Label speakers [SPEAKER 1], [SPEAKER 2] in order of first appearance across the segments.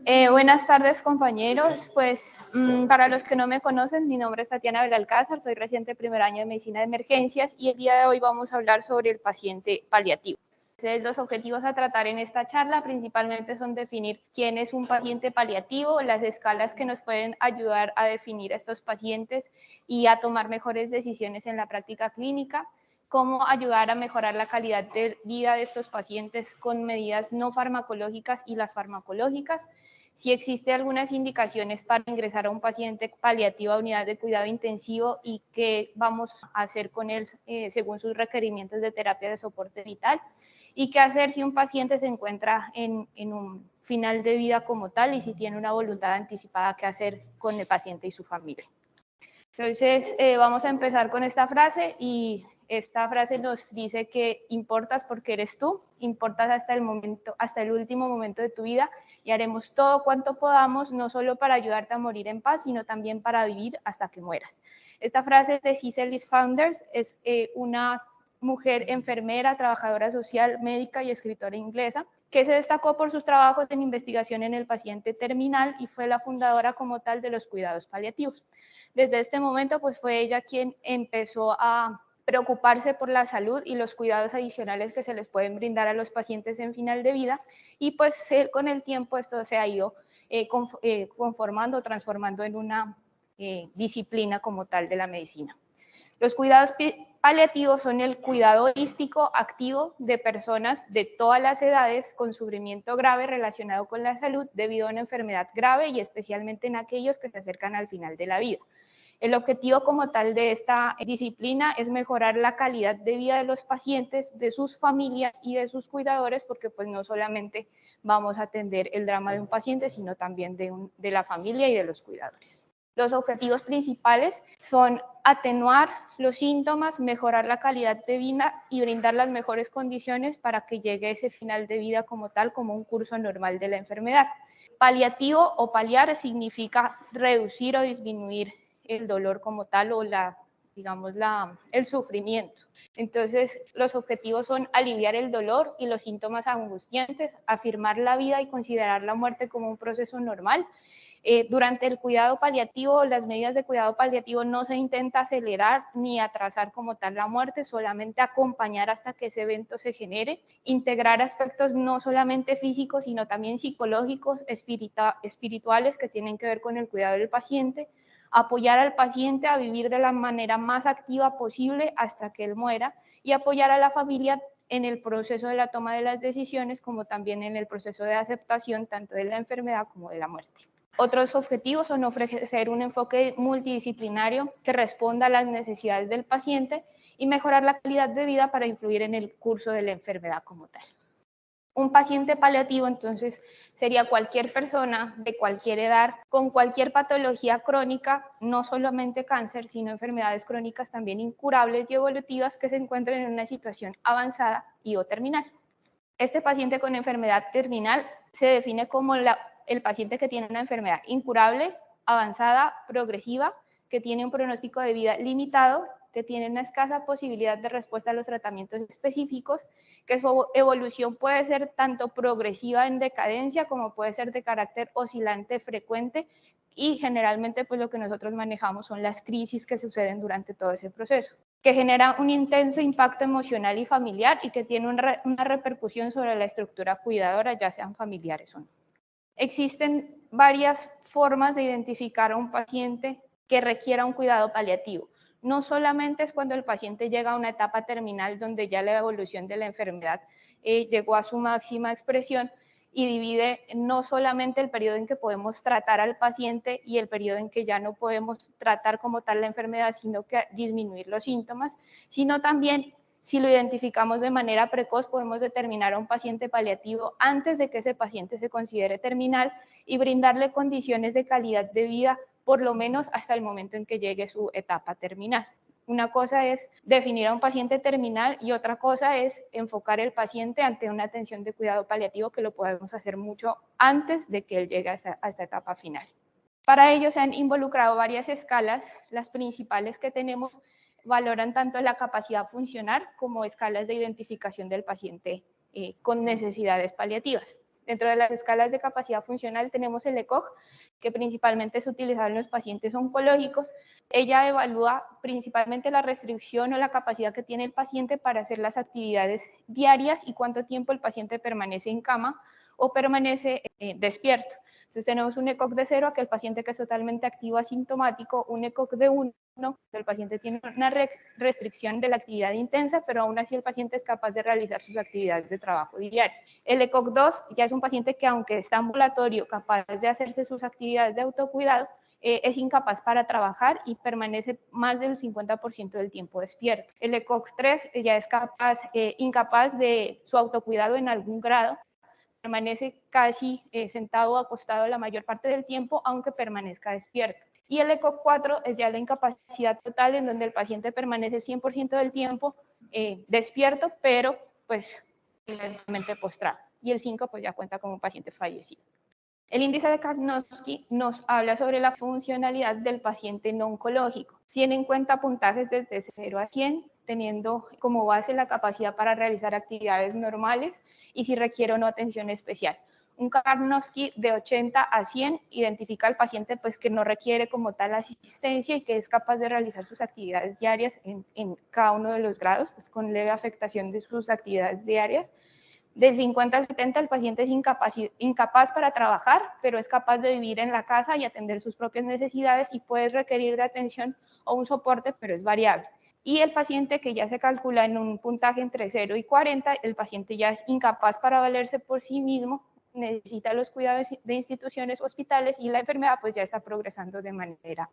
[SPEAKER 1] Buenas tardes, compañeros. Pues para los que no me conocen, mi nombre es Tatiana Belalcázar, soy reciente primer año de Medicina de Emergencias y el día de hoy vamos a hablar sobre el paciente paliativo. Entonces, los objetivos a tratar en esta charla principalmente son definir quién es un paciente paliativo, las escalas que nos pueden ayudar a definir a estos pacientes y a tomar mejores decisiones en la práctica clínica, cómo ayudar a mejorar la calidad de vida de estos pacientes con medidas no farmacológicas y las farmacológicas, si existe algunas indicaciones para ingresar a un paciente paliativo a unidad de cuidado intensivo y qué vamos a hacer con él según sus requerimientos de terapia de soporte vital, y qué hacer si un paciente se encuentra en un final de vida como tal y si tiene una voluntad anticipada, qué hacer con el paciente y su familia. Entonces, vamos a empezar con esta frase y esta frase nos dice que importas porque eres tú, importas hasta el último momento de tu vida y haremos todo cuanto podamos, no solo para ayudarte a morir en paz, sino también para vivir hasta que mueras. Esta frase es de Cicely Saunders, es una mujer enfermera, trabajadora social, médica y escritora inglesa, que se destacó por sus trabajos en investigación en el paciente terminal y fue la fundadora como tal de los cuidados paliativos. Desde este momento, pues fue ella quien empezó a preocuparse por la salud y los cuidados adicionales que se les pueden brindar a los pacientes en final de vida y pues con el tiempo esto se ha ido conformando, transformando en una disciplina como tal de la medicina. Los cuidados paliativos son el cuidado holístico activo de personas de todas las edades con sufrimiento grave relacionado con la salud debido a una enfermedad grave y especialmente en aquellos que se acercan al final de la vida. El objetivo como tal de esta disciplina es mejorar la calidad de vida de los pacientes, de sus familias y de sus cuidadores, porque pues no solamente vamos a atender el drama de un paciente, sino también de la familia y de los cuidadores. Los objetivos principales son atenuar los síntomas, mejorar la calidad de vida y brindar las mejores condiciones para que llegue ese final de vida como tal, como un curso normal de la enfermedad. Paliativo o paliar significa reducir o disminuir el dolor como tal o el sufrimiento. Entonces, los objetivos son aliviar el dolor y los síntomas angustiantes, afirmar la vida y considerar la muerte como un proceso normal. Durante el cuidado paliativo, las medidas de cuidado paliativo no se intenta acelerar ni atrasar como tal la muerte, solamente acompañar hasta que ese evento se genere, integrar aspectos no solamente físicos, sino también psicológicos, espirituales que tienen que ver con el cuidado del paciente, apoyar al paciente a vivir de la manera más activa posible hasta que él muera y apoyar a la familia en el proceso de la toma de las decisiones, como también en el proceso de aceptación tanto de la enfermedad como de la muerte. Otros objetivos son ofrecer un enfoque multidisciplinario que responda a las necesidades del paciente y mejorar la calidad de vida para influir en el curso de la enfermedad como tal. Un paciente paliativo, entonces, sería cualquier persona de cualquier edad, con cualquier patología crónica, no solamente cáncer, sino enfermedades crónicas también incurables y evolutivas que se encuentren en una situación avanzada y o terminal. Este paciente con enfermedad terminal se define como el paciente que tiene una enfermedad incurable, avanzada, progresiva, que tiene un pronóstico de vida limitado, que tiene una escasa posibilidad de respuesta a los tratamientos específicos, que su evolución puede ser tanto progresiva en decadencia como puede ser de carácter oscilante frecuente y generalmente pues lo que nosotros manejamos son las crisis que suceden durante todo ese proceso, que genera un intenso impacto emocional y familiar y que tiene una repercusión sobre la estructura cuidadora, ya sean familiares o no. Existen varias formas de identificar a un paciente que requiera un cuidado paliativo. No solamente es cuando el paciente llega a una etapa terminal donde ya la evolución de la enfermedad llegó a su máxima expresión y divide no solamente el periodo en que podemos tratar al paciente y el periodo en que ya no podemos tratar como tal la enfermedad, sino que disminuir los síntomas, sino también si lo identificamos de manera precoz, podemos determinar a un paciente paliativo antes de que ese paciente se considere terminal y brindarle condiciones de calidad de vida, por lo menos hasta el momento en que llegue su etapa terminal. Una cosa es definir a un paciente terminal y otra cosa es enfocar el paciente ante una atención de cuidado paliativo que lo podemos hacer mucho antes de que él llegue a esta etapa final. Para ello se han involucrado varias escalas, las principales que tenemos valoran tanto la capacidad funcional como escalas de identificación del paciente con necesidades paliativas. Dentro de las escalas de capacidad funcional tenemos el ECOG, que principalmente es utilizado en los pacientes oncológicos. Ella evalúa principalmente la restricción o la capacidad que tiene el paciente para hacer las actividades diarias y cuánto tiempo el paciente permanece en cama o permanece despierto. Entonces tenemos un ECOG de 0, aquel paciente que es totalmente activo asintomático, un ECOG de 1, el paciente tiene una restricción de la actividad intensa, pero aún así el paciente es capaz de realizar sus actividades de trabajo diario. El ECOG 2 ya es un paciente que, aunque está ambulatorio, capaz de hacerse sus actividades de autocuidado, es incapaz para trabajar y permanece más del 50% del tiempo despierto. El ECOG 3 ya es incapaz de su autocuidado en algún grado, permanece casi sentado o acostado la mayor parte del tiempo, aunque permanezca despierto. Y el ECOG 4 es ya la incapacidad total, en donde el paciente permanece el 100% del tiempo despierto, pero pues lentamente postrado. Y el 5 pues ya cuenta como un paciente fallecido. El índice de Karnofsky nos habla sobre la funcionalidad del paciente no oncológico. Tiene en cuenta puntajes desde 0 a 100, teniendo como base la capacidad para realizar actividades normales y si requiere o no atención especial. Un Karnofsky de 80 a 100 identifica al paciente pues, que no requiere como tal asistencia y que es capaz de realizar sus actividades diarias en cada uno de los grados, pues, con leve afectación de sus actividades diarias. Del 50 al 70 el paciente es incapaz para trabajar, pero es capaz de vivir en la casa y atender sus propias necesidades y puede requerir de atención o un soporte, pero es variable. Y el paciente que ya se calcula en un puntaje entre 0 y 40, el paciente ya es incapaz para valerse por sí mismo, necesita los cuidados de instituciones, hospitales y la enfermedad pues ya está progresando de manera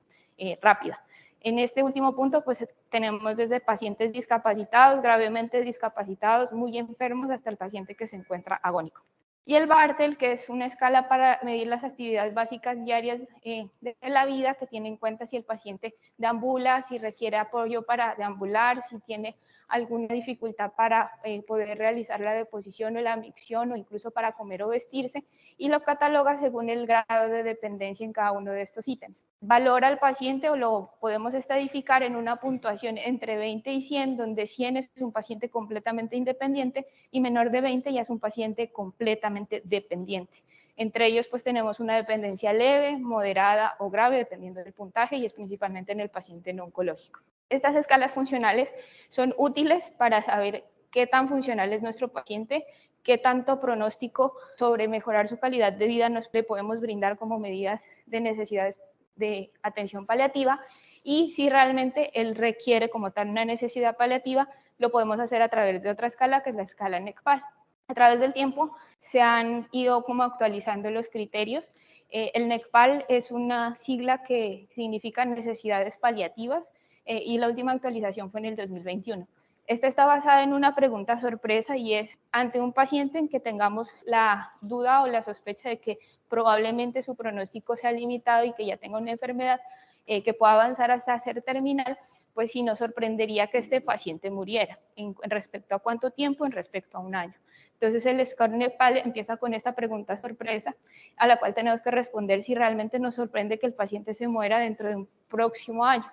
[SPEAKER 1] rápida. En este último punto, pues tenemos desde pacientes discapacitados, gravemente discapacitados, muy enfermos, hasta el paciente que se encuentra agónico. Y el Bartel, que es una escala para medir las actividades básicas diarias de la vida, que tiene en cuenta si el paciente deambula, si requiere apoyo para deambular, si tiene alguna dificultad para poder realizar la deposición o la micción o incluso para comer o vestirse, y lo cataloga según el grado de dependencia en cada uno de estos ítems. Valora al paciente o lo podemos estadificar en una puntuación entre 20 y 100, donde 100 es un paciente completamente independiente y menor de 20 ya es un paciente completamente dependiente. Entre ellos pues tenemos una dependencia leve, moderada o grave, dependiendo del puntaje, y es principalmente en el paciente no oncológico. Estas escalas funcionales son útiles para saber qué tan funcional es nuestro paciente, qué tanto pronóstico sobre mejorar su calidad de vida nos le podemos brindar como medidas de necesidades de atención paliativa, y si realmente él requiere como tal una necesidad paliativa, lo podemos hacer a través de otra escala, que es la escala NECPAL. A través del tiempo se han ido como actualizando los criterios. El NECPAL es una sigla que significa necesidades paliativas, y la última actualización fue en el 2021. Esta está basada en una pregunta sorpresa, y es: ante un paciente en que tengamos la duda o la sospecha de que probablemente su pronóstico sea limitado y que ya tenga una enfermedad que pueda avanzar hasta ser terminal, pues sí nos sorprendería que este paciente muriera. ¿En respecto a cuánto tiempo? En respecto a un año. Entonces el score NECPAL empieza con esta pregunta sorpresa, a la cual tenemos que responder si realmente nos sorprende que el paciente se muera dentro de un próximo año.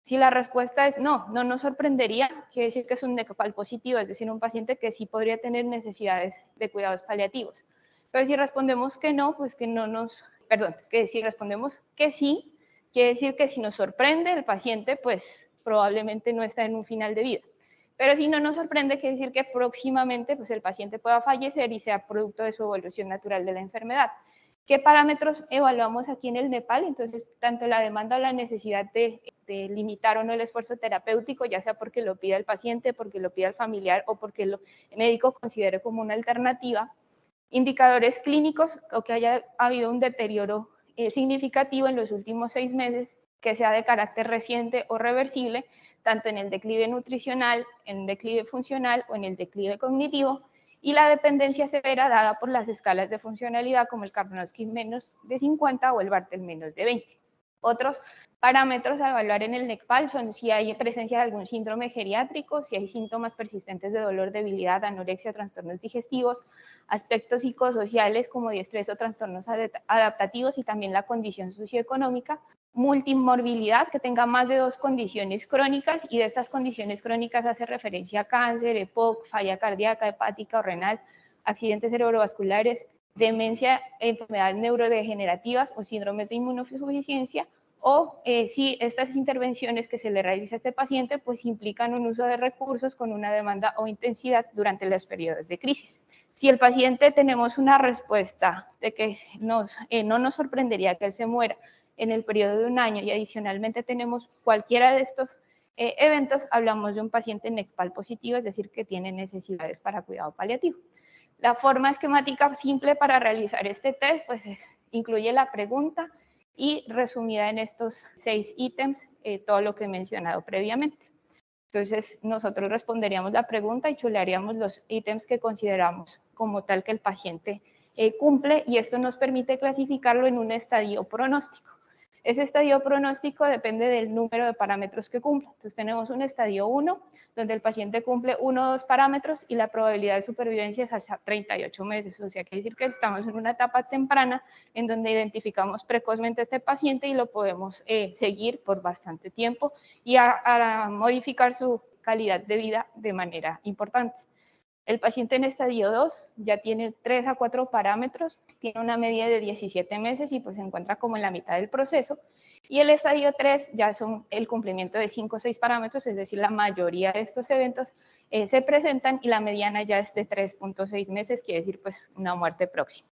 [SPEAKER 1] Si la respuesta es no, no nos sorprendería, quiere decir que es un NECPAL positivo, es decir, un paciente que sí podría tener necesidades de cuidados paliativos. Pero si respondemos que no, pues que no nos, perdón, que si respondemos que sí, quiere decir que si nos sorprende el paciente, pues probablemente no está en un final de vida. Pero si no nos sorprende, quiere decir que próximamente pues el paciente pueda fallecer y sea producto de su evolución natural de la enfermedad. ¿Qué parámetros evaluamos aquí en el NEPAL? Entonces, tanto la demanda o la necesidad de limitar o no el esfuerzo terapéutico, ya sea porque lo pida el paciente, porque lo pida el familiar o porque el médico considere como una alternativa. Indicadores clínicos, o que haya habido un deterioro significativo en los últimos 6 meses, que sea de carácter reciente o reversible, tanto en el declive nutricional, en el declive funcional o en el declive cognitivo, y la dependencia severa dada por las escalas de funcionalidad como el Karnofsky menos de 50 o el Bartel menos de 20. Otros parámetros a evaluar en el NECPAL son si hay presencia de algún síndrome geriátrico, si hay síntomas persistentes de dolor, debilidad, anorexia, trastornos digestivos, aspectos psicosociales como diestrés o trastornos adaptativos, y también la condición socioeconómica, multimorbilidad, que tenga más de 2 condiciones crónicas, y de estas condiciones crónicas hace referencia a cáncer, EPOC, falla cardíaca, hepática o renal, accidentes cerebrovasculares, demencia, enfermedades neurodegenerativas o síndromes de inmunodeficiencia, o si estas intervenciones que se le realiza a este paciente pues implican un uso de recursos con una demanda o intensidad durante los periodos de crisis. Si el paciente tenemos una respuesta de que no nos sorprendería que él se muera en el periodo de un año y adicionalmente tenemos cualquiera de estos eventos, hablamos de un paciente NECPAL positivo, es decir, que tiene necesidades para cuidado paliativo. La forma esquemática simple para realizar este test pues incluye la pregunta y resumida en estos 6 ítems todo lo que he mencionado previamente. Entonces, nosotros responderíamos la pregunta y chulearíamos los ítems que consideramos como tal que el paciente cumple, y esto nos permite clasificarlo en un estadio pronóstico. Ese estadio pronóstico depende del número de parámetros que cumple. Entonces, tenemos un estadio 1, donde el paciente cumple 1 o 2 parámetros y la probabilidad de supervivencia es hasta 38 meses. O sea, quiere decir que estamos en una etapa temprana en donde identificamos precozmente a este paciente y lo podemos seguir por bastante tiempo y a modificar su calidad de vida de manera importante. El paciente en estadio 2 ya tiene 3 a 4 parámetros, tiene una media de 17 meses y pues se encuentra como en la mitad del proceso. Y el estadio 3 ya son el cumplimiento de 5 o 6 parámetros, es decir, la mayoría de estos eventos se presentan y la mediana ya es de 3.6 meses, quiere decir pues una muerte próxima.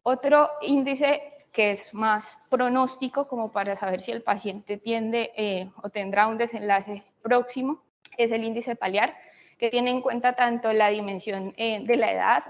[SPEAKER 1] Otro índice que es más pronóstico, como para saber si el paciente tiende o tendrá un desenlace próximo, es el índice paliar, que tiene en cuenta tanto la dimensión de la edad,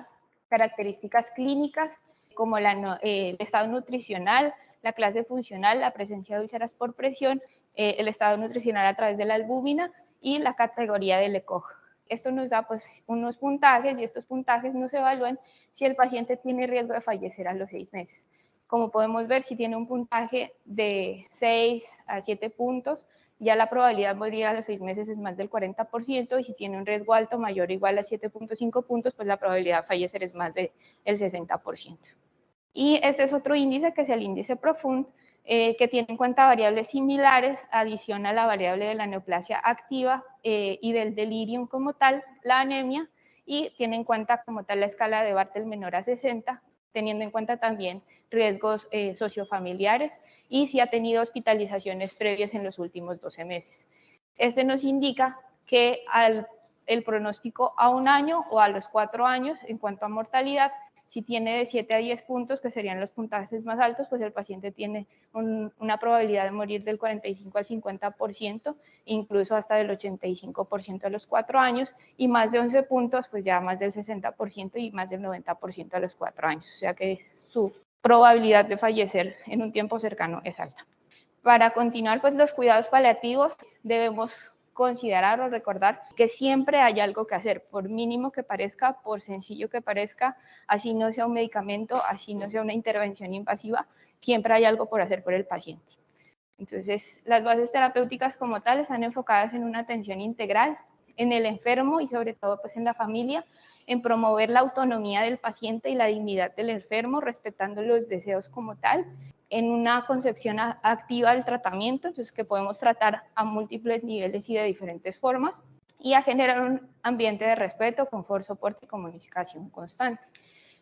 [SPEAKER 1] características clínicas, como el estado nutricional, la clase funcional, la presencia de úlceras por presión, el estado nutricional a través de la albúmina y la categoría del ECOG. Esto nos da pues unos puntajes y estos puntajes nos evalúan si el paciente tiene riesgo de fallecer a los 6 meses. Como podemos ver, si tiene un puntaje de 6 a 7 puntos, ya la probabilidad de morir a los 6 meses es más del 40%, y si tiene un riesgo alto mayor o igual a 7.5 puntos, pues la probabilidad de fallecer es más del 60%. Y este es otro índice, que es el índice PROFUND, que tiene en cuenta variables similares, adiciona la variable de la neoplasia activa y del delirium como tal, la anemia, y tiene en cuenta como tal la escala de Bartel menor a 60, teniendo en cuenta también riesgos sociofamiliares y si ha tenido hospitalizaciones previas en los últimos 12 meses. Este nos indica que el pronóstico a un año o a los 4 años en cuanto a mortalidad, si tiene de 7 a 10 puntos, que serían los puntajes más altos, pues el paciente tiene una probabilidad de morir del 45 al 50%, incluso hasta del 85% a los 4 años, y más de 11 puntos, pues ya más del 60% y más del 90% a los 4 años. O sea que su probabilidad de fallecer en un tiempo cercano es alta. Para continuar, pues los cuidados paliativos debemos considerar o recordar que siempre hay algo que hacer, por mínimo que parezca, por sencillo que parezca, así no sea un medicamento, así no sea una intervención invasiva, siempre hay algo por hacer por el paciente. Entonces, las bases terapéuticas como tal están enfocadas en una atención integral, en el enfermo y sobre todo pues en la familia, en promover la autonomía del paciente y la dignidad del enfermo, respetando los deseos como tal, en una concepción activa del tratamiento, entonces que podemos tratar a múltiples niveles y de diferentes formas, y a generar un ambiente de respeto, confort, soporte y comunicación constante.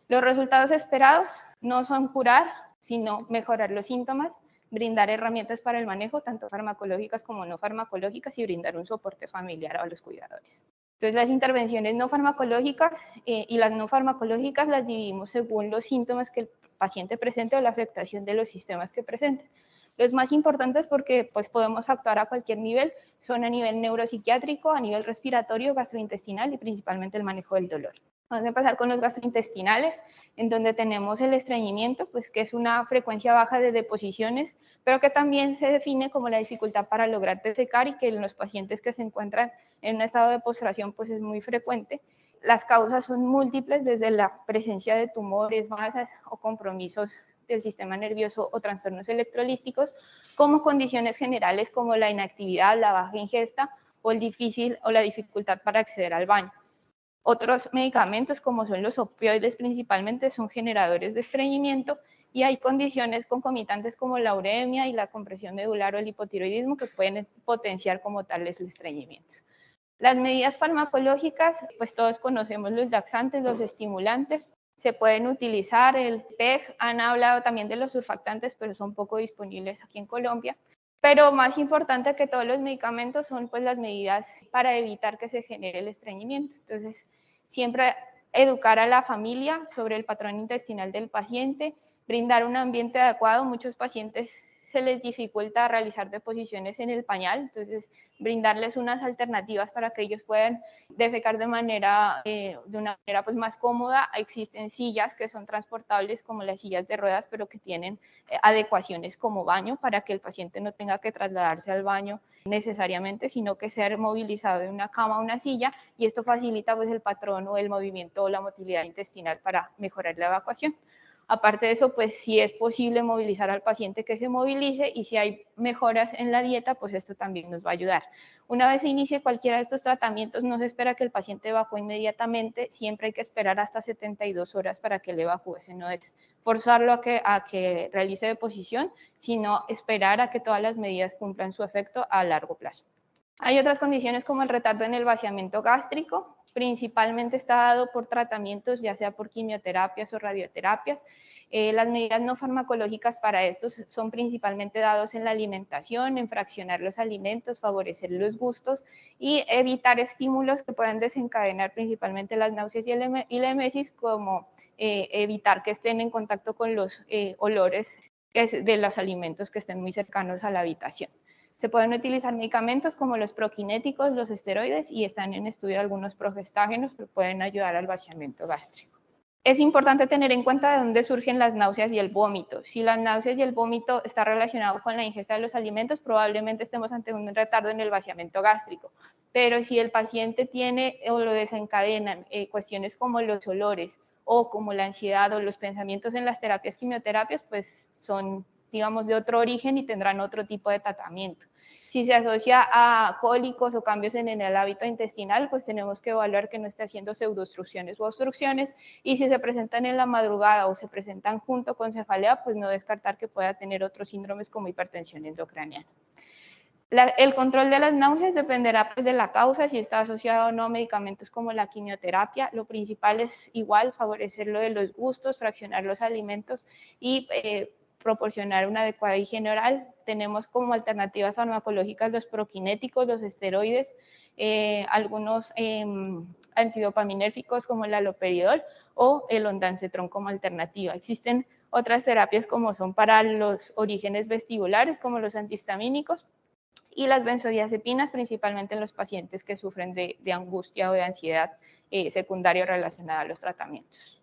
[SPEAKER 1] Los resultados esperados no son curar, sino mejorar los síntomas, brindar herramientas para el manejo, tanto farmacológicas como no farmacológicas, y brindar un soporte familiar a los cuidadores. Entonces, las intervenciones no farmacológicas y las no farmacológicas las dividimos según los síntomas que el paciente presente o la afectación de los sistemas que presente. Los más importantes, porque pues, podemos actuar a cualquier nivel, son a nivel neuropsiquiátrico, a nivel respiratorio, gastrointestinal y principalmente el manejo del dolor. Vamos a empezar con los gastrointestinales, en donde tenemos el estreñimiento, pues que es una frecuencia baja de deposiciones, pero que también se define como la dificultad para lograr defecar, y que en los pacientes que se encuentran en un estado de postración pues es muy frecuente. Las causas son múltiples, desde la presencia de tumores, masas o compromisos del sistema nervioso o trastornos electrolíticos, como condiciones generales como la inactividad, la baja ingesta o la dificultad para acceder al baño. Otros medicamentos, como son los opioides principalmente, son generadores de estreñimiento, y hay condiciones concomitantes como la uremia y la compresión medular o el hipotiroidismo que pueden potenciar como tales el estreñimiento. Las medidas farmacológicas, pues todos conocemos los laxantes, los estimulantes, se pueden utilizar. El PEG, han hablado también de los surfactantes, pero son poco disponibles aquí en Colombia. Pero más importante que todos los medicamentos son pues las medidas para evitar que se genere el estreñimiento. Entonces, siempre educar a la familia sobre el patrón intestinal del paciente, brindar un ambiente adecuado. Muchos pacientes se les dificulta realizar deposiciones en el pañal, entonces brindarles unas alternativas para que ellos puedan defecar de una manera pues más cómoda. Existen sillas que son transportables como las sillas de ruedas, pero que tienen adecuaciones como baño para que el paciente no tenga que trasladarse al baño necesariamente, sino que ser movilizado de una cama a una silla, y esto facilita pues el patrón o el movimiento o la motilidad intestinal para mejorar la evacuación. Aparte de eso, pues si es posible movilizar al paciente, que se movilice, y si hay mejoras en la dieta, pues esto también nos va a ayudar. Una vez se inicie cualquiera de estos tratamientos, no se espera que el paciente evacúe inmediatamente, siempre hay que esperar hasta 72 horas para que él evacúe. No es forzarlo a que realice deposición, sino esperar a que todas las medidas cumplan su efecto a largo plazo. Hay otras condiciones como el retardo en el vaciamiento gástrico, principalmente está dado por tratamientos, ya sea por quimioterapias o radioterapias. Las medidas no farmacológicas para estos son principalmente dados en la alimentación, en fraccionar los alimentos, favorecer los gustos y evitar estímulos que puedan desencadenar principalmente las náuseas y la emesis, como evitar que estén en contacto con los olores de los alimentos que estén muy cercanos a la habitación. Se pueden utilizar medicamentos como los proquinéticos, los esteroides, y están en estudio algunos progestágenos que pueden ayudar al vaciamiento gástrico. Es importante tener en cuenta de dónde surgen las náuseas y el vómito. Si las náuseas y el vómito están relacionados con la ingesta de los alimentos, probablemente estemos ante un retardo en el vaciamiento gástrico. Pero si el paciente tiene o lo desencadenan cuestiones como los olores o como la ansiedad o los pensamientos en las terapias quimioterapias, pues son, digamos, de otro origen y tendrán otro tipo de tratamiento. Si se asocia a cólicos o cambios en el hábito intestinal, pues tenemos que evaluar que no esté haciendo pseudoobstrucciones u obstrucciones, y si se presentan en la madrugada o se presentan junto con cefalea, pues no descartar que pueda tener otros síndromes como hipertensión endocraniana. El control de las náuseas dependerá pues de la causa, si está asociado o no a medicamentos como la quimioterapia. Lo principal es igual favorecer lo de los gustos, fraccionar los alimentos y proporcionar una adecuada higiene oral. Tenemos como alternativas farmacológicas los proquinéticos, los esteroides, algunos antidopaminérgicos como el haloperidol o el ondansetron como alternativa. Existen otras terapias como son para los orígenes vestibulares, como los antihistamínicos, y las benzodiazepinas, principalmente en los pacientes que sufren de angustia o de ansiedad secundaria relacionada a los tratamientos.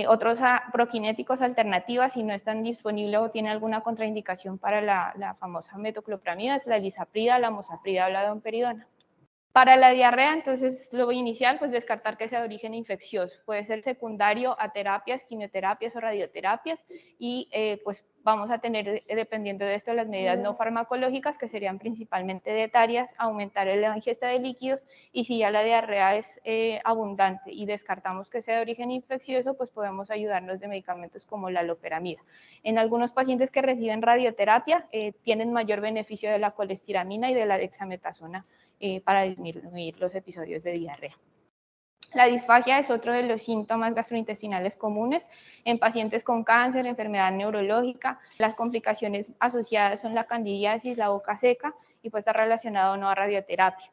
[SPEAKER 1] Otros proquinéticos alternativas, si no están disponibles o tienen alguna contraindicación para la famosa metoclopramida, es la lisaprida, la mosaprida o la domperidona. Para la diarrea, entonces, lo inicial, pues descartar que sea de origen infeccioso. Puede ser secundario a terapias, quimioterapias o radioterapias, y pues vamos a tener, dependiendo de esto, las medidas no farmacológicas, que serían principalmente dietarias, aumentar la ingesta de líquidos, y si ya la diarrea es abundante y descartamos que sea de origen infeccioso, pues podemos ayudarnos de medicamentos como la loperamida. En algunos pacientes que reciben radioterapia, tienen mayor beneficio de la colestiramina y de la dexametasona para disminuir los episodios de diarrea. La disfagia es otro de los síntomas gastrointestinales comunes en pacientes con cáncer, enfermedad neurológica. Las complicaciones asociadas son la candidiasis, la boca seca, y puede estar relacionado o no a radioterapia.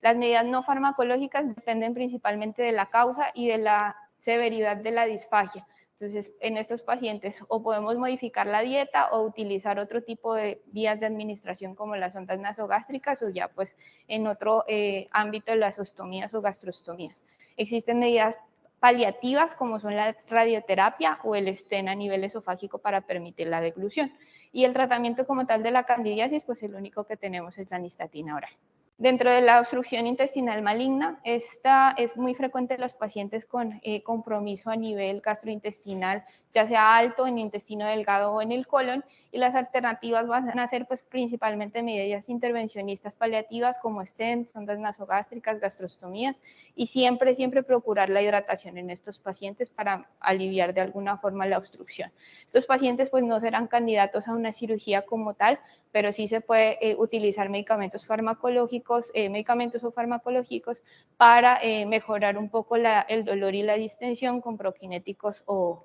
[SPEAKER 1] Las medidas no farmacológicas dependen principalmente de la causa y de la severidad de la disfagia. Entonces, en estos pacientes o podemos modificar la dieta o utilizar otro tipo de vías de administración como las sondas nasogástricas, o ya pues en otro ámbito de las ostomías o gastrostomías. Existen medidas paliativas como son la radioterapia o el stent a nivel esofágico para permitir la deglución. Y el tratamiento como tal de la candidiasis, pues el único que tenemos es la nistatina oral. Dentro de la obstrucción intestinal maligna, esta es muy frecuente en los pacientes con compromiso a nivel gastrointestinal, ya sea alto en el intestino delgado o en el colon, y las alternativas van a ser pues principalmente medidas intervencionistas paliativas como stents, sondas nasogástricas, gastrostomías, y siempre procurar la hidratación en estos pacientes para aliviar de alguna forma la obstrucción. Estos pacientes pues no serán candidatos a una cirugía como tal, pero sí se puede utilizar medicamentos farmacológicos medicamentos o farmacológicos para mejorar un poco el dolor y la distensión con prokinéticos o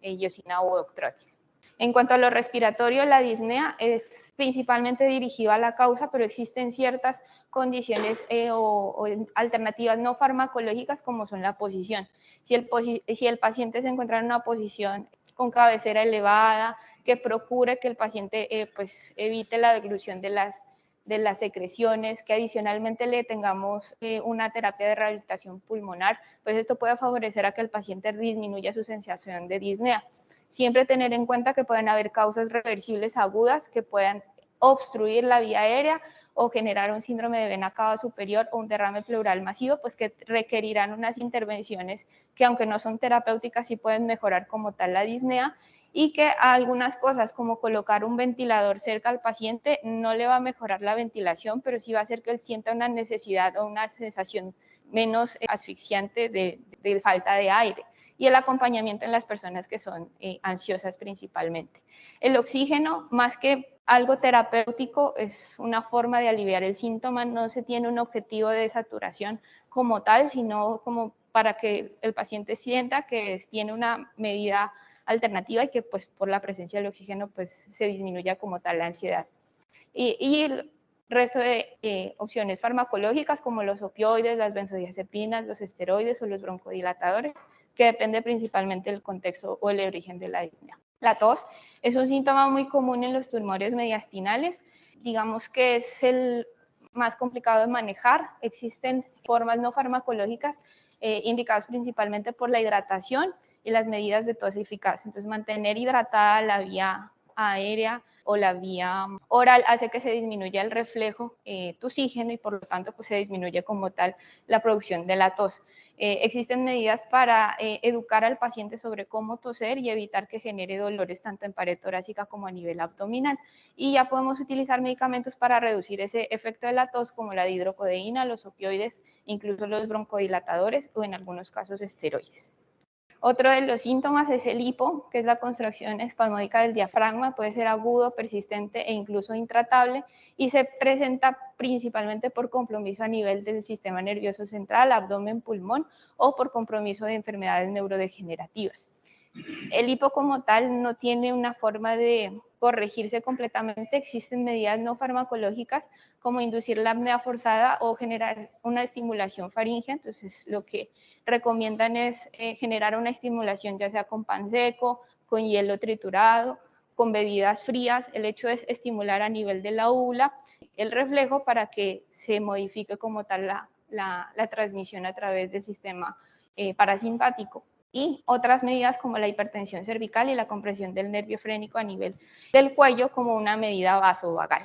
[SPEAKER 1] iosina o octreotida. En cuanto a lo respiratorio, la disnea es principalmente dirigida a la causa, pero existen ciertas condiciones o alternativas no farmacológicas como son la posición. Si el paciente se encuentra en una posición con cabecera elevada, que procure que el paciente pues evite la deglución de las secreciones, que adicionalmente le tengamos una terapia de rehabilitación pulmonar, pues esto puede favorecer a que el paciente disminuya su sensación de disnea. Siempre tener en cuenta que pueden haber causas reversibles agudas que puedan obstruir la vía aérea o generar un síndrome de vena cava superior o un derrame pleural masivo, pues que requerirán unas intervenciones que, aunque no son terapéuticas, sí pueden mejorar como tal la disnea, y que algunas cosas como colocar un ventilador cerca al paciente no le va a mejorar la ventilación, pero sí va a hacer que él sienta una necesidad o una sensación menos asfixiante de falta de aire, y el acompañamiento en las personas que son ansiosas principalmente. El oxígeno, más que algo terapéutico, es una forma de aliviar el síntoma, no se tiene un objetivo de saturación como tal, sino como para que el paciente sienta que tiene una medida alternativa y que pues por la presencia del oxígeno pues se disminuya como tal la ansiedad. Y el resto de opciones farmacológicas como los opioides, las benzodiazepinas, los esteroides o los broncodilatadores, que depende principalmente del contexto o el origen de la disnea. La tos es un síntoma muy común en los tumores mediastinales, digamos que es el más complicado de manejar. Existen formas no farmacológicas indicadas principalmente por la hidratación y las medidas de tos eficaces. Entonces, mantener hidratada la vía aérea o la vía oral hace que se disminuya el reflejo tusígeno y por lo tanto pues se disminuye como tal la producción de la tos. Existen medidas para educar al paciente sobre cómo toser y evitar que genere dolores tanto en pared torácica como a nivel abdominal. Y ya podemos utilizar medicamentos para reducir ese efecto de la tos como la dihidrocodeína, los opioides, incluso los broncodilatadores o en algunos casos esteroides. Otro de los síntomas es el hipo, que es la contracción espasmódica del diafragma, puede ser agudo, persistente e incluso intratable, y se presenta principalmente por compromiso a nivel del sistema nervioso central, abdomen, pulmón, o por compromiso de enfermedades neurodegenerativas. El hipo como tal no tiene una forma de corregirse completamente. Existen medidas no farmacológicas como inducir la apnea forzada o generar una estimulación faríngea. Entonces, lo que recomiendan es generar una estimulación ya sea con pan seco, con hielo triturado, con bebidas frías. El hecho es estimular a nivel de la úvula el reflejo para que se modifique como tal la transmisión a través del sistema parasimpático. Y otras medidas como la hipertensión cervical y la compresión del nervio frénico a nivel del cuello como una medida vasovagal.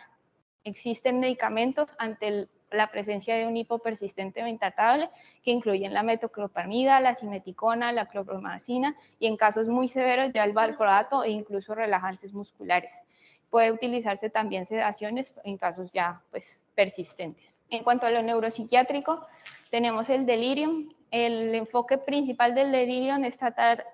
[SPEAKER 1] Existen medicamentos ante la presencia de un hipo persistente o intratable que incluyen la metoclopramida, la simeticona, la clopromacina y en casos muy severos ya el valproato e incluso relajantes musculares. Puede utilizarse también sedaciones en casos ya pues persistentes. En cuanto a lo neuropsiquiátrico, tenemos el delirium. El enfoque principal del delirium es tratar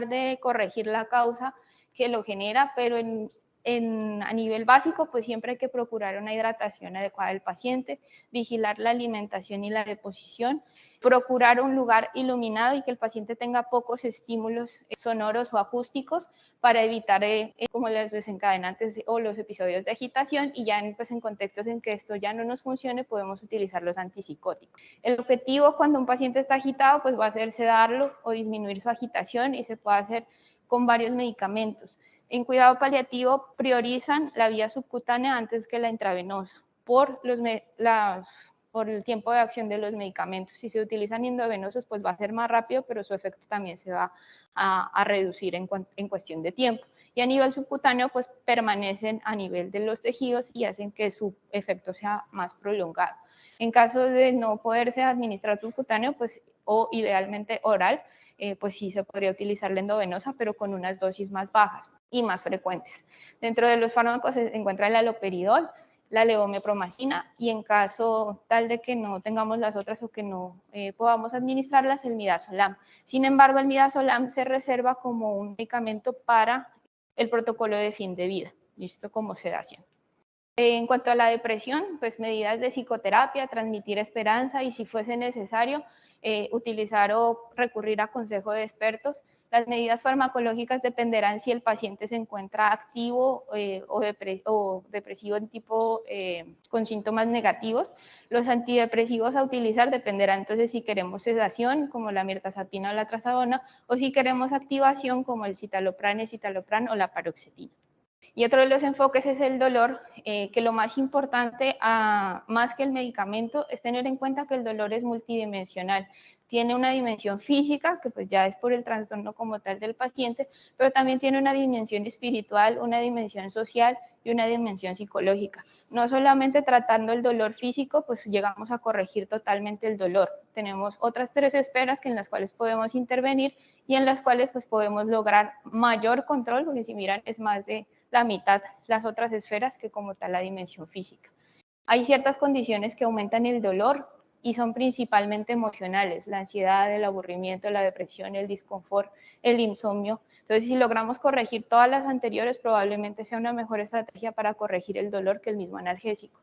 [SPEAKER 1] de corregir la causa que lo genera, pero a nivel básico, pues siempre hay que procurar una hidratación adecuada del paciente, vigilar la alimentación y la deposición, procurar un lugar iluminado y que el paciente tenga pocos estímulos sonoros o acústicos para evitar como los desencadenantes o los episodios de agitación, y ya pues en contextos en que esto ya no nos funcione podemos utilizar los antipsicóticos. El objetivo cuando un paciente está agitado pues va a ser sedarlo o disminuir su agitación, y se puede hacer con varios medicamentos. En cuidado paliativo priorizan la vía subcutánea antes que la intravenosa por el tiempo de acción de los medicamentos. Si se utilizan endovenosos, pues va a ser más rápido, pero su efecto también se va a reducir en cuestión de tiempo. Y a nivel subcutáneo, pues permanecen a nivel de los tejidos y hacen que su efecto sea más prolongado. En caso de no poderse administrar subcutáneo, pues o idealmente oral, pues sí se podría utilizar la endovenosa, pero con unas dosis más bajas y más frecuentes. Dentro de los fármacos se encuentra el haloperidol, la levomepromacina, y en caso tal de que no tengamos las otras o que no podamos administrarlas, el midazolam. Sin embargo, el midazolam se reserva como un medicamento para el protocolo de fin de vida, listo, como sedación. En cuanto a la depresión, pues medidas de psicoterapia, transmitir esperanza y si fuese necesario, utilizar o recurrir a consejo de expertos. Las medidas farmacológicas dependerán si el paciente se encuentra activo o depresivo en tipo con síntomas negativos. Los antidepresivos a utilizar dependerán entonces si queremos sedación, como la mirtazapina o la trazodona, o si queremos activación, como el citalopram, escitalopram o la paroxetina. Y otro de los enfoques es el dolor, que lo más importante, más que el medicamento, es tener en cuenta que el dolor es multidimensional. Tiene una dimensión física, que pues ya es por el trastorno como tal del paciente, pero también tiene una dimensión espiritual, una dimensión social y una dimensión psicológica. No solamente tratando el dolor físico, pues llegamos a corregir totalmente el dolor. Tenemos otras 3 esferas en las cuales podemos intervenir y en las cuales pues podemos lograr mayor control, porque si miran es más de la mitad las otras esferas que como tal la dimensión física. Hay ciertas condiciones que aumentan el dolor y son principalmente emocionales, la ansiedad, el aburrimiento, la depresión, el disconfort, el insomnio. Entonces, si logramos corregir todas las anteriores, probablemente sea una mejor estrategia para corregir el dolor que el mismo analgésico.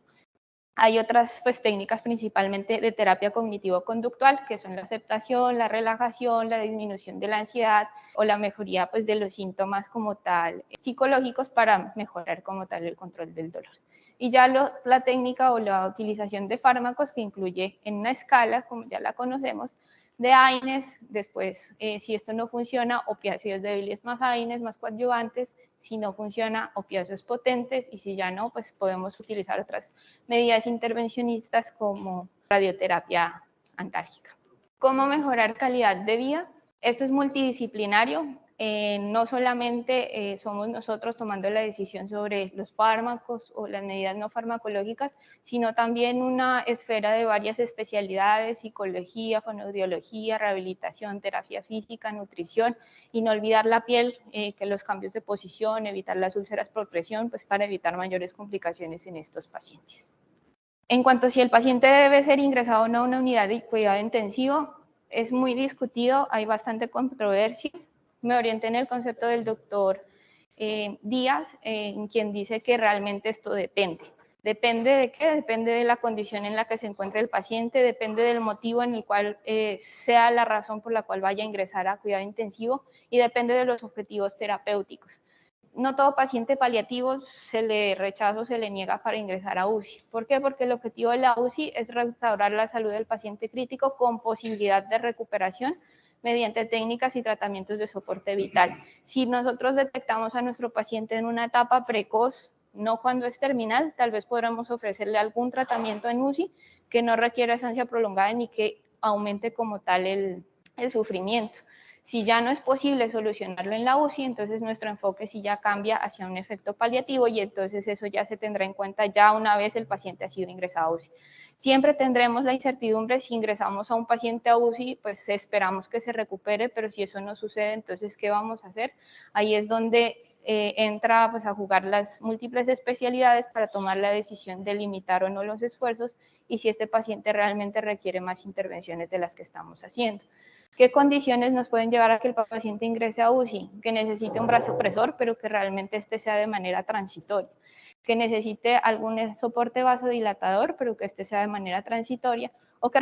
[SPEAKER 1] Hay otras pues, técnicas principalmente de terapia cognitivo-conductual, que son la aceptación, la relajación, la disminución de la ansiedad o la mejoría pues, de los síntomas como tal psicológicos para mejorar como tal el control del dolor. Y ya la técnica o la utilización de fármacos que incluye en una escala, como ya la conocemos, de AINES, después si esto no funciona, opiáceos débiles más AINES, más coadyuvantes, si no funciona, opiáceos potentes y si ya no, pues podemos utilizar otras medidas intervencionistas como radioterapia antálgica. ¿Cómo mejorar calidad de vida? Esto es multidisciplinario. No solamente somos nosotros tomando la decisión sobre los fármacos o las medidas no farmacológicas, sino también una esfera de varias especialidades, psicología, fonoaudiología, rehabilitación, terapia física, nutrición, y no olvidar la piel, que los cambios de posición, evitar las úlceras por presión, pues para evitar mayores complicaciones en estos pacientes. En cuanto a si el paciente debe ser ingresado o no a una unidad de cuidado intensivo, es muy discutido, hay bastante controversia. Me orienté en el concepto del doctor Díaz, en quien dice que realmente esto depende. ¿Depende de qué? Depende de la condición en la que se encuentre el paciente, depende del motivo en el cual sea la razón por la cual vaya a ingresar a cuidado intensivo y depende de los objetivos terapéuticos. No todo paciente paliativo se le rechaza o se le niega para ingresar a UCI. ¿Por qué? Porque el objetivo de la UCI es restaurar la salud del paciente crítico con posibilidad de recuperación mediante técnicas y tratamientos de soporte vital. Si nosotros detectamos a nuestro paciente en una etapa precoz, no cuando es terminal, tal vez podremos ofrecerle algún tratamiento en UCI que no requiera estancia prolongada ni que aumente como tal el sufrimiento. Si ya no es posible solucionarlo en la UCI, entonces nuestro enfoque sí ya cambia hacia un efecto paliativo y entonces eso ya se tendrá en cuenta ya una vez el paciente ha sido ingresado a UCI. Siempre tendremos la incertidumbre si ingresamos a un paciente a UCI, pues esperamos que se recupere, pero si eso no sucede, entonces ¿qué vamos a hacer? Ahí es donde entra pues, a jugar las múltiples especialidades para tomar la decisión de limitar o no los esfuerzos y si este paciente realmente requiere más intervenciones de las que estamos haciendo. ¿Qué condiciones nos pueden llevar a que el paciente ingrese a UCI? Que necesite un vasopresor, pero que realmente este sea de manera transitoria. Que necesite algún soporte vasodilatador, pero que este sea de manera transitoria. O que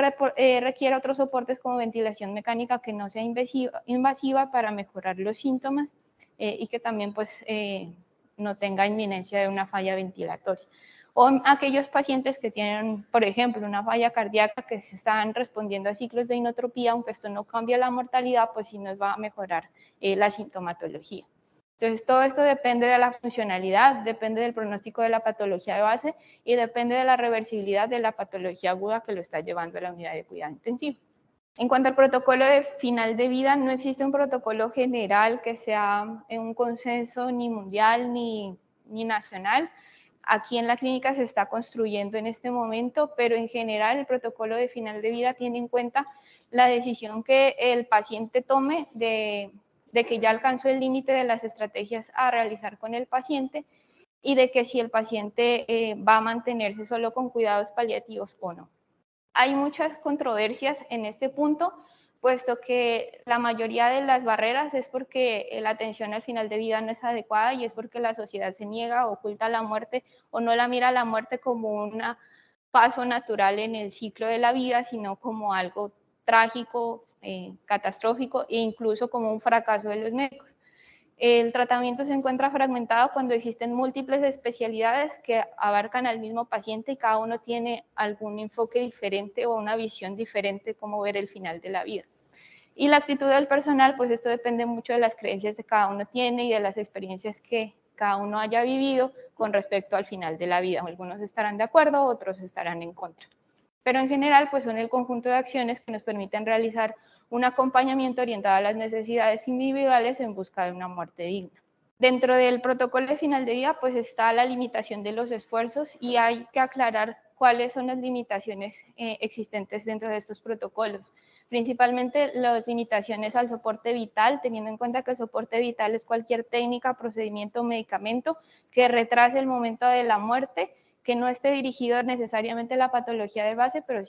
[SPEAKER 1] requiera otros soportes como ventilación mecánica que no sea invasiva para mejorar los síntomas y que también pues, no tenga inminencia de una falla ventilatoria. O aquellos pacientes que tienen, por ejemplo, una falla cardíaca que se están respondiendo a ciclos de inotropía, aunque esto no cambia la mortalidad, pues sí nos va a mejorar la sintomatología. Entonces, todo esto depende de la funcionalidad, depende del pronóstico de la patología de base y depende de la reversibilidad de la patología aguda que lo está llevando a la unidad de cuidado intensivo. En cuanto al protocolo de final de vida, no existe un protocolo general que sea un consenso ni mundial ni nacional. Aquí en la clínica se está construyendo en este momento, pero en general el protocolo de final de vida tiene en cuenta la decisión que el paciente tome de que ya alcanzó el límite de las estrategias a realizar con el paciente y de que si el paciente va a mantenerse solo con cuidados paliativos o no. Hay muchas controversias en este punto puesto que la mayoría de las barreras es porque la atención al final de vida no es adecuada y es porque la sociedad se niega, oculta la muerte o no la mira a la muerte como un paso natural en el ciclo de la vida, sino como algo trágico, catastrófico e incluso como un fracaso de los médicos. El tratamiento se encuentra fragmentado cuando existen múltiples especialidades que abarcan al mismo paciente y cada uno tiene algún enfoque diferente o una visión diferente de cómo ver el final de la vida. Y la actitud del personal, pues esto depende mucho de las creencias que cada uno tiene y de las experiencias que cada uno haya vivido con respecto al final de la vida. Algunos estarán de acuerdo, otros estarán en contra. Pero en general, pues son el conjunto de acciones que nos permiten realizar un acompañamiento orientado a las necesidades individuales en busca de una muerte digna. Dentro del protocolo de final de vida, pues está la limitación de los esfuerzos y hay que aclarar cuáles son las limitaciones existentes dentro de estos protocolos. Principalmente las limitaciones al soporte vital, teniendo en cuenta que el soporte vital es cualquier técnica, procedimiento o medicamento que retrase el momento de la muerte, que no esté dirigido necesariamente a la patología de base, pero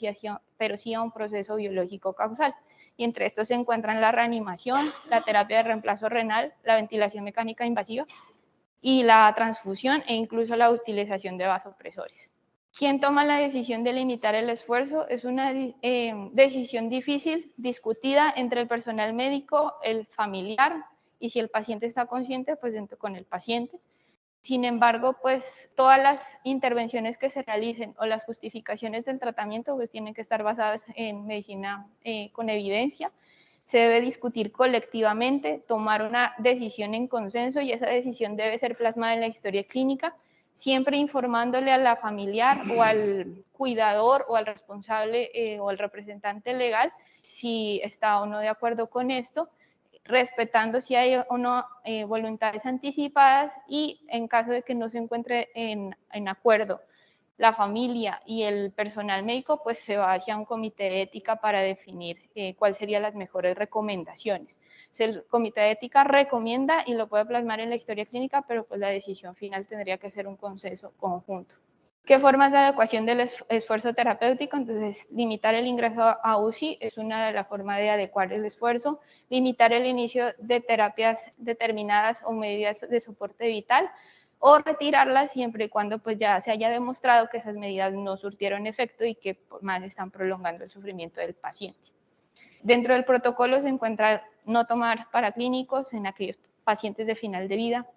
[SPEAKER 1] sí a un proceso biológico causal. Y entre estos se encuentran la reanimación, la terapia de reemplazo renal, la ventilación mecánica invasiva y la transfusión e incluso la utilización de vasopresores. ¿Quién toma la decisión de limitar el esfuerzo? Es una decisión difícil, discutida entre el personal médico, el familiar y si el paciente está consciente, pues con el paciente. Sin embargo, pues todas las intervenciones que se realicen o las justificaciones del tratamiento pues tienen que estar basadas en medicina con evidencia. Se debe discutir colectivamente, tomar una decisión en consenso y esa decisión debe ser plasmada en la historia clínica, siempre informándole a la familiar o al cuidador o al responsable o al representante legal si está o no de acuerdo con esto, respetando si hay o no voluntades anticipadas y en caso de que no se encuentre en acuerdo la familia y el personal médico, pues se va hacia un comité de ética para definir cuáles serían las mejores recomendaciones. El comité de ética recomienda y lo puede plasmar en la historia clínica, pero pues la decisión final tendría que ser un consenso conjunto. ¿Qué formas de adecuación del esfuerzo terapéutico? Entonces, limitar el ingreso a UCI es una de las formas de adecuar el esfuerzo, limitar el inicio de terapias determinadas o medidas de soporte vital o retirarlas siempre y cuando pues ya se haya demostrado que esas medidas no surtieron efecto y que más están prolongando el sufrimiento del paciente. Dentro del protocolo se encuentra no tomar paraclínicos en aquellos pacientes de final de vida,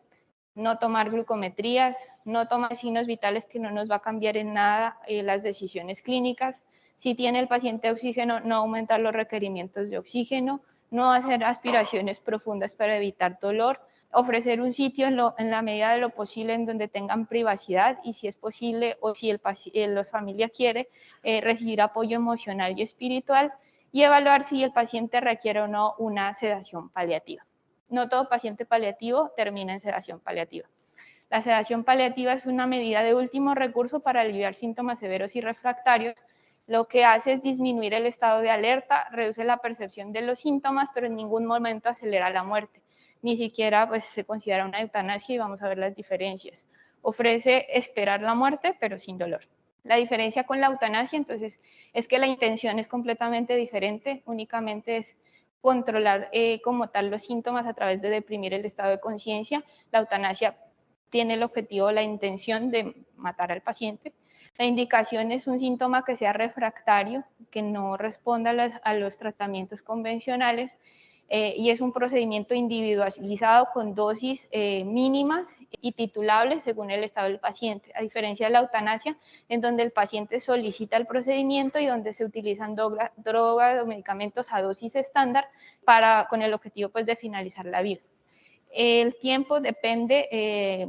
[SPEAKER 1] no tomar glucometrías, no tomar signos vitales que no nos va a cambiar en nada las decisiones clínicas. Si tiene el paciente oxígeno, no aumentar los requerimientos de oxígeno, no hacer aspiraciones profundas para evitar dolor, ofrecer un sitio en la medida de lo posible en donde tengan privacidad y si es posible o si la familia quiere recibir apoyo emocional y espiritual y evaluar si el paciente requiere o no una sedación paliativa. No todo paciente paliativo termina en sedación paliativa. La sedación paliativa es una medida de último recurso para aliviar síntomas severos y refractarios. Lo que hace es disminuir el estado de alerta, reduce la percepción de los síntomas, pero en ningún momento acelera la muerte. Ni siquiera pues, se considera una eutanasia y vamos a ver las diferencias. Ofrece esperar la muerte, pero sin dolor. La diferencia con la eutanasia, entonces, es que la intención es completamente diferente, únicamente es controlar como tal los síntomas a través de deprimir el estado de conciencia. La eutanasia tiene el objetivo, la intención de matar al paciente. La indicación es un síntoma que sea refractario, que no responda a los tratamientos convencionales y es un procedimiento individualizado con dosis mínimas y titulables según el estado del paciente, a diferencia de la eutanasia, en donde el paciente solicita el procedimiento y donde se utilizan drogas o medicamentos a dosis estándar con el objetivo pues, de finalizar la vida. El tiempo depende,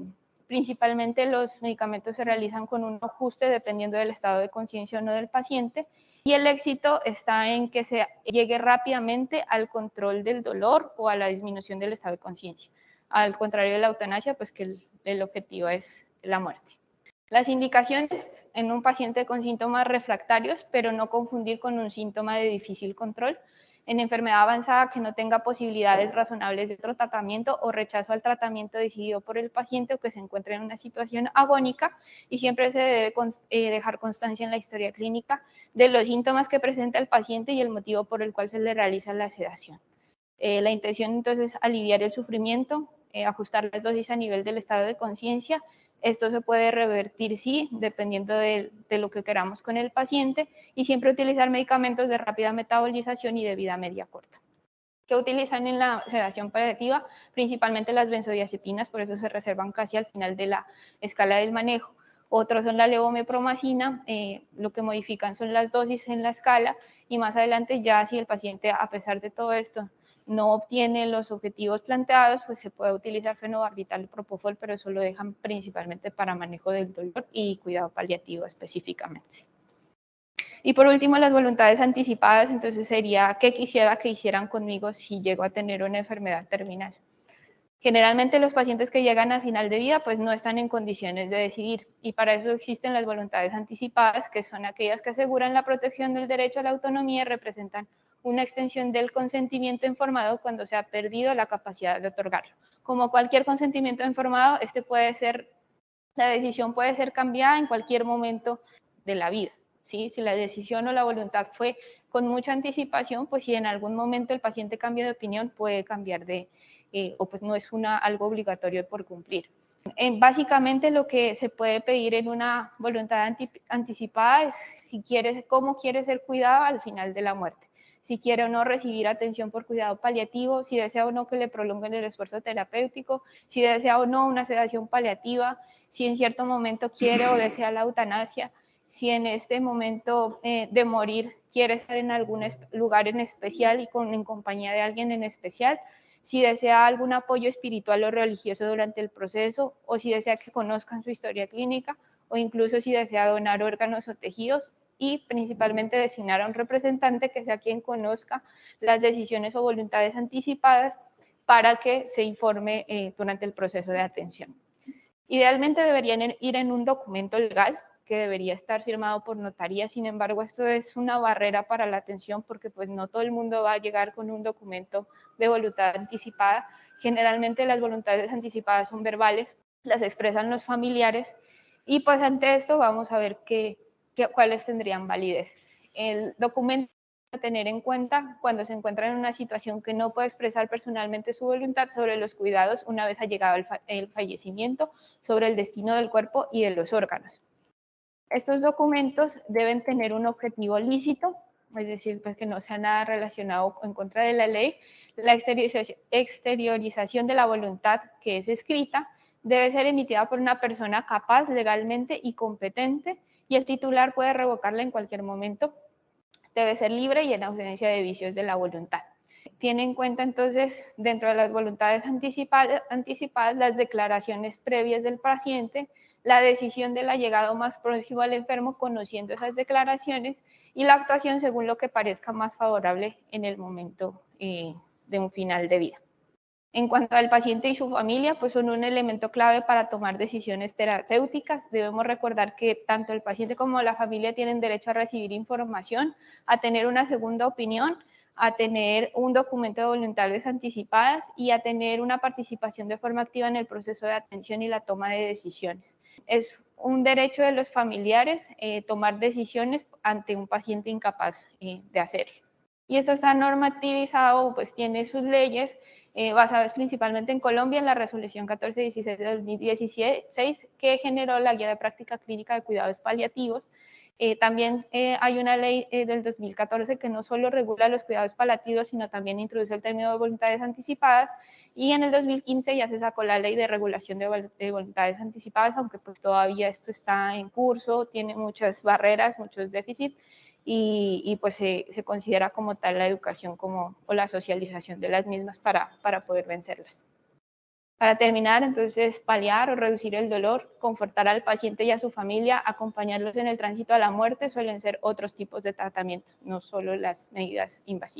[SPEAKER 1] principalmente los medicamentos se realizan con un ajuste dependiendo del estado de conciencia o no del paciente, y el éxito está en que se llegue rápidamente al control del dolor o a la disminución del estado de conciencia. Al contrario de la eutanasia, pues que el objetivo es la muerte. Las indicaciones en un paciente con síntomas refractarios, pero no confundir con un síntoma de difícil control. En enfermedad avanzada que no tenga posibilidades razonables de otro tratamiento o rechazo al tratamiento decidido por el paciente o que se encuentre en una situación agónica, y siempre se debe dejar constancia en la historia clínica de los síntomas que presenta el paciente y el motivo por el cual se le realiza la sedación. La intención entonces es aliviar el sufrimiento, ajustar las dosis a nivel del estado de conciencia. Esto se puede revertir, sí, dependiendo de lo que queramos con el paciente, y siempre utilizar medicamentos de rápida metabolización y de vida media corta. ¿Qué utilizan en la sedación paliativa? Principalmente las benzodiazepinas, por eso se reservan casi al final de la escala del manejo. Otros son la levomepromacina, lo que modifican son las dosis en la escala, y más adelante ya si el paciente, a pesar de todo esto, no obtiene los objetivos planteados, pues se puede utilizar fenobarbital y propofol, pero eso lo dejan principalmente para manejo del dolor y cuidado paliativo específicamente. Y por último, las voluntades anticipadas, entonces sería qué quisiera que hicieran conmigo si llego a tener una enfermedad terminal. Generalmente los pacientes que llegan al final de vida pues no están en condiciones de decidir, y para eso existen las voluntades anticipadas, que son aquellas que aseguran la protección del derecho a la autonomía y representan una extensión del consentimiento informado cuando se ha perdido la capacidad de otorgarlo. Como cualquier consentimiento informado, la decisión puede ser cambiada en cualquier momento de la vida, ¿sí? Si la decisión o la voluntad fue con mucha anticipación, pues si en algún momento el paciente cambia de opinión, puede cambiar o pues no es algo obligatorio por cumplir. Básicamente lo que se puede pedir en una voluntad anticipada es cómo quiere ser cuidado al final de la muerte, si quiere o no recibir atención por cuidado paliativo, si desea o no que le prolonguen el esfuerzo terapéutico, si desea o no una sedación paliativa, si en cierto momento quiere o desea la eutanasia, si en este momento de morir quiere estar en algún lugar en especial y en compañía de alguien en especial, si desea algún apoyo espiritual o religioso durante el proceso, o si desea que conozcan su historia clínica, o incluso si desea donar órganos o tejidos, y principalmente designar a un representante que sea quien conozca las decisiones o voluntades anticipadas para que se informe durante el proceso de atención. Idealmente deberían ir en un documento legal que debería estar firmado por notaría. Sin embargo, esto es una barrera para la atención porque pues no todo el mundo va a llegar con un documento de voluntad anticipada. Generalmente las voluntades anticipadas son verbales, las expresan los familiares, y pues ante esto vamos a ver cuáles tendrían validez. El documento a tener en cuenta cuando se encuentra en una situación que no puede expresar personalmente su voluntad sobre los cuidados una vez ha llegado el fallecimiento, sobre el destino del cuerpo y de los órganos. Estos documentos deben tener un objetivo lícito, es decir, pues que no sea nada relacionado en contra de la ley. La exteriorización de la voluntad que es escrita debe ser emitida por una persona capaz legalmente y competente, y el titular puede revocarla en cualquier momento. Debe ser libre y en ausencia de vicios de la voluntad. Tiene en cuenta entonces, dentro de las voluntades anticipadas, las declaraciones previas del paciente, la decisión del allegado más próximo al enfermo conociendo esas declaraciones, y la actuación según lo que parezca más favorable en el momento de un final de vida. En cuanto al paciente y su familia, pues son un elemento clave para tomar decisiones terapéuticas. Debemos recordar que tanto el paciente como la familia tienen derecho a recibir información, a tener una segunda opinión, a tener un documento de voluntades anticipadas y a tener una participación de forma activa en el proceso de atención y la toma de decisiones. Es un derecho de los familiares tomar decisiones ante un paciente incapaz de hacerlo. Y esto está normativizado, pues tiene sus leyes, basadas principalmente en Colombia, en la resolución 1416 de 2016, que generó la guía de práctica clínica de cuidados paliativos. También hay una ley del 2014 que no solo regula los cuidados paliativos, sino también introduce el término de voluntades anticipadas, y en el 2015 ya se sacó la ley de regulación de voluntades anticipadas, aunque pues todavía esto está en curso, tiene muchas barreras, muchos déficits, y pues se considera como tal la educación o la socialización de las mismas para poder vencerlas. Para terminar, entonces, paliar o reducir el dolor, confortar al paciente y a su familia, acompañarlos en el tránsito a la muerte, suelen ser otros tipos de tratamientos, no solo las medidas invasivas.